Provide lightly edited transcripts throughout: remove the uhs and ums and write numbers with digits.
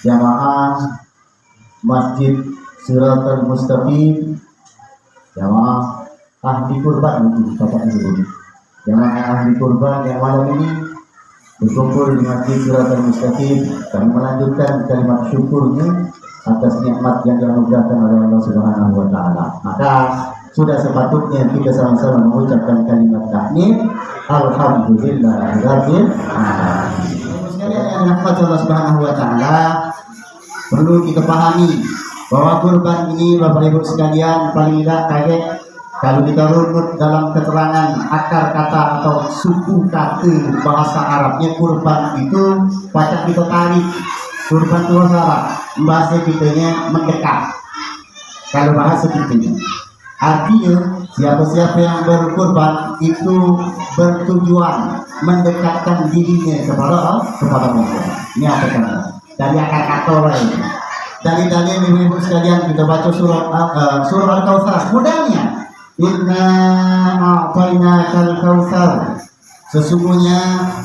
jamaah Masjid Siratal Mustaqim, jamaah ahli kurban itu kata disebut. Jamaah ahli kurban yang malam ini berkumpul di Masjid Siratal Mustaqim, kami melanjutkan kalimat syukurnya atas nikmat yang dianugerahkan oleh Allah Subhanahu wa taala. Maka sudah sepatutnya kita sama-sama mengucapkan kalimat takmir, alhamdulillahirabbil alamin. Sekalian yang dirahmati Allah Subhanahu wa taala, perlu kita pahami bahwa kurban ini Bapak Ibu sekalian paling tidak kaget kalau kita runut dalam keterangan akar kata atau suku kata bahasa Arabnya. Kurban itu pacak kita tarik, kurban itu bahasa Arab, bahasa kitanya mendekat. Kalau bahasa kitanya artinya siapa-siapa yang berkurban itu bertujuan mendekatkan dirinya kepada Allah. Ini apa kata? Dari akar kata lain. Dari ibu-ibu sekalian kita baca surah Al-Kautsar. Mudahnya, inna a'tainakal kautsar. Sesungguhnya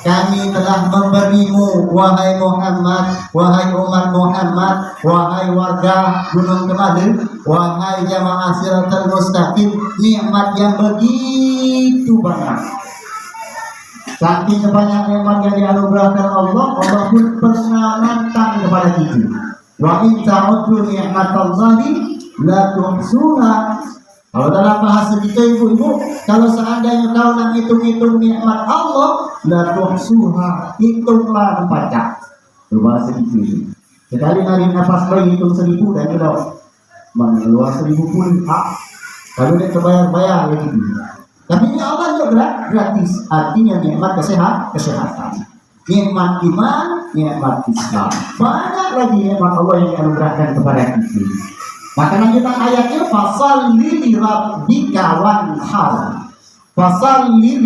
kami telah memberimu, wahai Muhammad, wahai umat Muhammad, wahai warga Gunung Kemalu, wahai jamaah Siratal Mustaqim, nikmat yang begitu banyak. Saking banyak nikmat yang dianugerahkan Allah, Allah pun pernah nantang kepada kita. Wa in ta'uddu ni'matallahi la tuhsuha. Kalau dalam bahasa kita ibu-ibu, kalau seandainya kau nak hitung-hitung nikmat Allah, la tuhsuha, hitunglah baca. Itu bahasa kita ini. Sekali narik nafas bayi hitung 1000 dan tidak mengeluar 1000 pun hak. Kalau dia terbayar-bayar lagi. Tapi ini Allah juga gratis. Artinya nikmat kesehatan, nikmat iman, nikmat Islam. Banyak lagi nikmat Allah yang dianugerahkan kepada kita. Maka lanjutan ayatnya, fasalli li rabbika wanhar. Fasalli,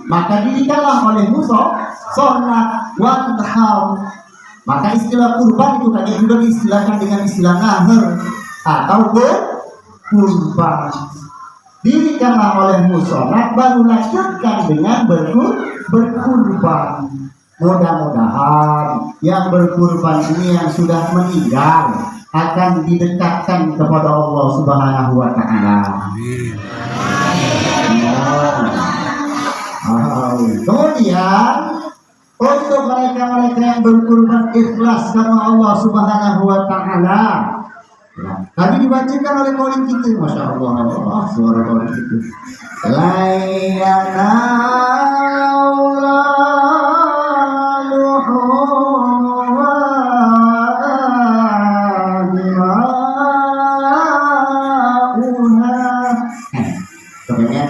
maka dirikanlah oleh Musa salat wanhar. Maka istilah kurban itu tadi juga diistilahkan dengan istilah nahar atau kurban. Dirikanlah oleh Musa, baru lanjutkan dengan berkurban. Mudah-mudahan yang berkurban ini yang sudah meninggal akan didekatkan kepada Allah Subhanahu wa taala. Amin. Kemudian untuk mereka-mereka yang berkurban ikhlas karena Allah Subhanahu wa taala. Tadi dibacakan oleh qauli kita, Masya Allah, suara qauli kita. Layyana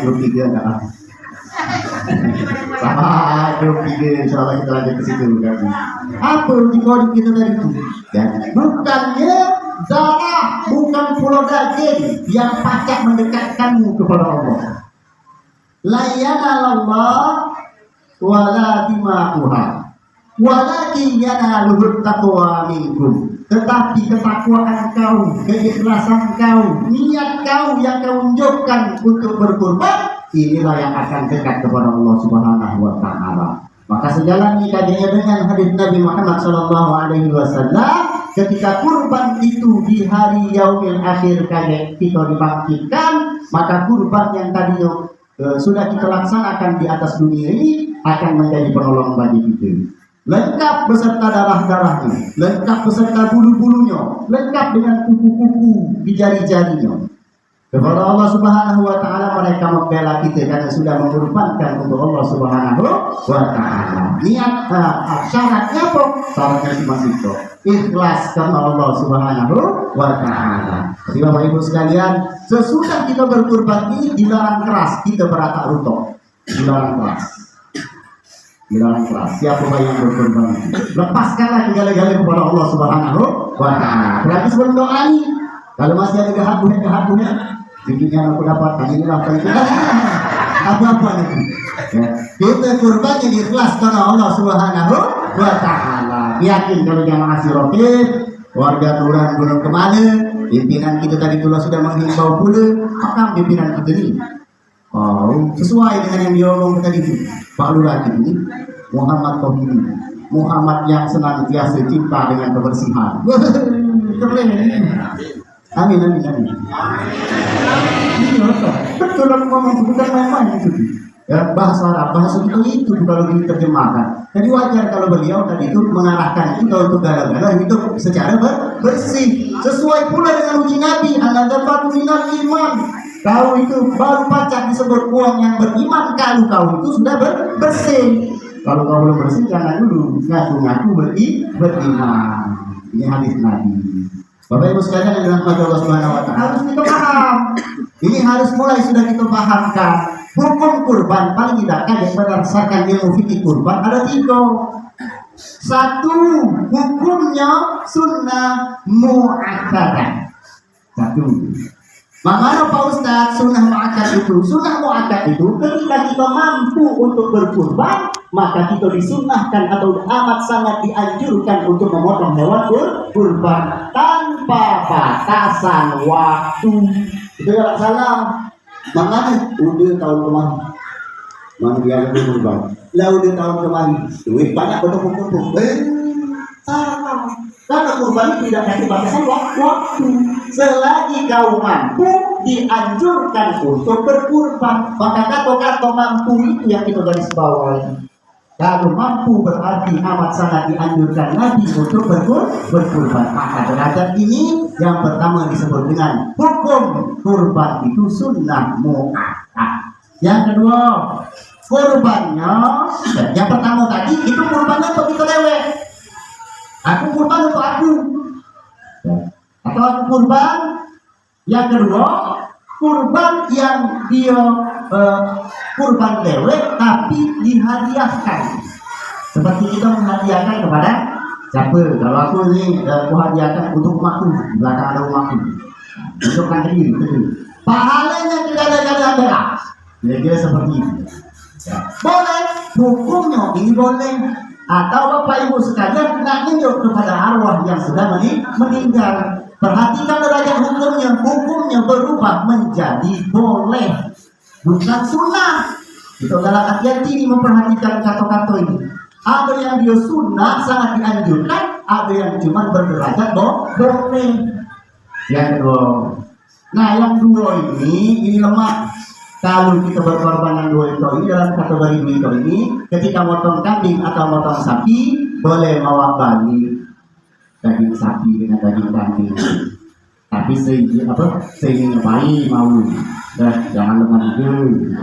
grup 3 enggak sama grup 3 insyaallah kita lanjut ke situ kan. Apa di kode kita tadi itu? Dan bukannya darah, bukan pulau daging yang pacak mendekatkanmu kepada Allah. La yanalallah wala dima'uha walakin yanaluhut taqwa minkum. Tetapi ketakwaan kau, keikhlasan kau, niat kau yang kau unjukkan untuk berkurban, inilah yang akan dekat kepada Allah Subhanahu wa taala. Maka sejalan nikahnya dengan hadis Nabi Muhammad SAW, ketika kurban itu di hari yaumil akhir kita dibangkitkan, maka kurban yang tadinya sudah kita laksanakan di atas dunia ini akan menjadi penolong bagi kita. Lengkap beserta darah-darahnya, lengkap beserta bulu-bulunya, lengkap dengan kuku-kuku di jari-jarinya. Kepada Allah Subhanahu wa taala mereka membela kita karena sudah mengorbankan untuk Allah Subhanahu wa taala. Niat syaratnya apa? Syaratnya cuma itu. Ikhlas karena Allah Subhanahu wa taala. Jadi Bapak Ibu sekalian, sesudah kita berkurban ini dilarang keras kita beratak rutok. Dilarang keras. Siapa yang berkorban? Lepaskanlah segala-galanya kepada Allah Subhanahu wa taala. Berarti sebelum doa ini, kalau masih ada gehat-gehatnya, bikinnya aku dapat ini lah apa-apa nanti. Ya. Kita kurban yang ikhlas karena Allah Subhanahu wa taala. Yakin kalau jamaah Sirokit, warga Kelurahan Gunung Kemalu, pimpinan kita tadi tulah sudah menghimbau pula, maka pimpinan kita ini sesuai dengan yang diomong tadi itu. Pak Lurah ini Muhammad Tauhidi Muhammad yang senantiasa cinta dengan kebersihan. Keren. Amin, amin, amin. Betul aku ngomong itu bukan main-main itu. Ya, bahasa Arab, bahasa itu kalau diterjemahkan. Jadi wajar kalau beliau tadi itu mengarahkan kita untuk gala-gala hidup secara bersih. Sesuai pula dengan uji Nabi, an-nadzafatu minal iman. Kau itu baru pacak disebut uang yang beriman kalau kau itu sudah bersih. Kalau kau belum bersih jangan dulu ngaku-ngaku beriman. Ini hadis Nabi. Bapak Ibu sekalian yang dirahmati Allah Subhanahu wa taala, harus kita paham. Ini harus mulai sudah kita pahamkan. Hukum kurban paling tidak kan yang berdasarkan ilmu fikih kurban ada 3. 1, hukumnya sunnah muakkadah. 1. Mana Pak Ustaz sunnah muakkad itu? Sunnah muakkad itu ketika kita mampu untuk berkurban, maka kita disunnahkan atau amat sangat dianjurkan untuk memotong hewan kurban tanpa batasan waktu. Itu tidak salah. Makanya udah tahun kemarin mana dia ada kurban. Lah udah tahun kemarin duit banyak untuk kumpul. Salah. Karena kurban tidak ada batasan waktu. Selagi kau mampu dianjurkan untuk berkurban. Maka kata-kata mampu itu yang kita garis bawahi. Kalau mampu berarti amat sangat dianjurkan Nabi untuk berkurban. Maka derajat ini yang pertama disebut dengan hukum kurban itu sunnah muakkad. Yang kedua, kurbannya, yang pertama tadi itu kurbannya untuk kita lewat. Aku kurban untuk aku. Atau aku kurban. Yang kedua, kurban yang dia kurban lewat tapi dihadiahkan. Seperti kita menghadiahkan kepada siapa? Kalau aku ini aku hadiahkan untuk makku, belakang ada makku. Untuk kandil, pahalanya tidak ada berat. Kira-kira seperti itu. Ya. Boleh, hukumnya ini boleh. Atau Bapak Ibu sekalian nak tunjuk kepada arwah yang sudah meninggal. Perhatikan derajat hukumnya. Hukumnya berubah menjadi boleh, bukan sunnah. Itu adalah hati-hati memperhatikan kata-kata ini. Ada yang dia sunnah sangat dianjurkan, ada yang cuma berderajat boleh. Yang kedua, nah yang dua ini lemah. Kalau kita berkorban dua itu ini dalam kategori dua itu ini, ketika motong kambing atau motong sapi boleh bawa balik daging sapi dengan daging kambing. Tapi sehingga bayi mau jangan lemah itu.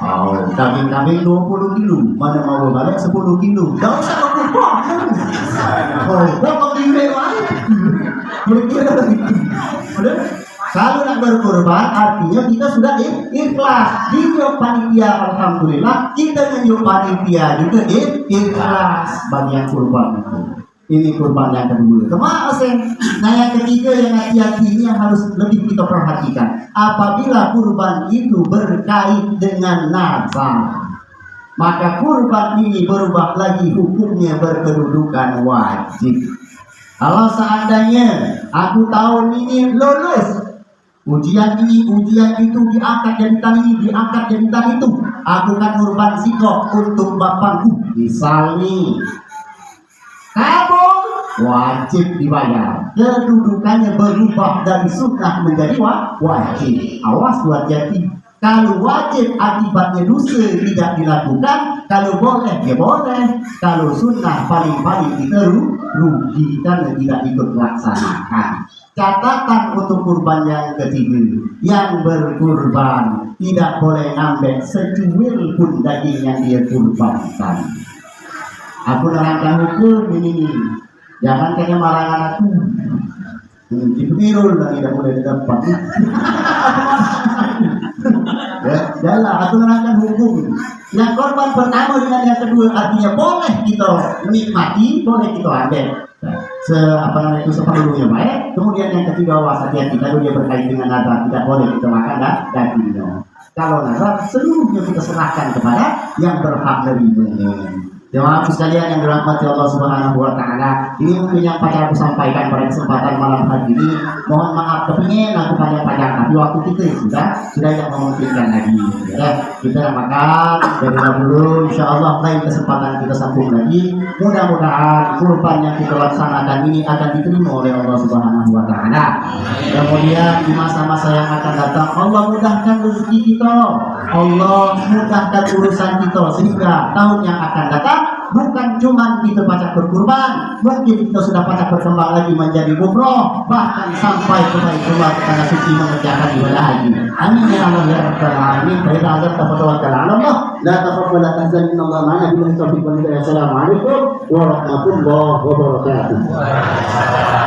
Oh, daging kambing 20 kilo, mana mau balik 10 kilo. Gak usah berkorban. Oh, kok direwain? Kira-kira begitu. Kalau nak berkorban artinya kita sudah ikhlas. Di panitia alhamdulillah kita menjadi panitia juga ikhlas bagi yang kurban itu. Ini kurban yang kedua. Nah yang ketiga yang hati-hati ini yang harus lebih kita perhatikan. Apabila kurban itu berkait dengan nazar, maka kurban ini berubah lagi hukumnya berkedudukan wajib. Kalau seandainya aku tahun ini lulus ujian ini, ujian itu, diangkat jadi tali ini, diangkat jadi tali itu, aku kan kurban sikok untuk bapakku. Misalnya kabur, wajib dibayar. Kedudukannya berubah dari sunnah menjadi wajib. Awas hati-hati. Kalau wajib akibatnya dosa tidak dilakukan, kalau boleh ya boleh. Kalau sunnah paling-paling kita rugi karena tidak ikut laksanakan. Catatan untuk kurban yang ketiga, yang berkurban tidak boleh ngambil secuil pun daging yang dia kurbankan. Aku nerangkan hukum ini, jangan kayaknya marangan aku. Dipirul lagi tidak boleh didapat. Ya, jalan. Aku nerangkan hukum. Yang korban pertama dengan yang kedua artinya boleh kita nikmati, boleh kita ambil. Itu seperlunya baik. Kemudian yang ketiga awas hati-hati kalau dia berkait dengan nazar tidak boleh kita makan dagingnya. Kalau nazar seluruhnya kita serahkan kepada yang berhak menerimanya. Jemaah sekalian yang dirahmati Allah Subhanahu wa taala, ini mungkin yang pacar aku sampaikan pada kesempatan malam hari ini. Mohon maaf kepingin aku banyak tapi waktu kita sudah tidak memungkinkan lagi. Ya, kita makan dari dulu, insya Allah lain kesempatan kita sambung lagi. Mudah-mudahan kurban yang kita laksanakan ini akan diterima oleh Allah Subhanahu wa taala. Kemudian di masa-masa yang akan datang, Allah mudahkan rezeki kita, Allah mudahkan urusan kita, sehingga tahun yang akan datang bukan cuma kita pacak berkurban, mungkin kita sudah pacak berkembang lagi menjadi umroh, bahkan sampai ke Baitullah ke tanah suci mengerjakan ibadah haji. Amin ya Allah ya rabbal alamin. Fa idza azabta fatawakkal 'ala Allah, la takhaf wa la tahzan, innallaha ma'ana bil tawfiq wal hidayah. Assalamualaikum warahmatullahi wabarakatuh.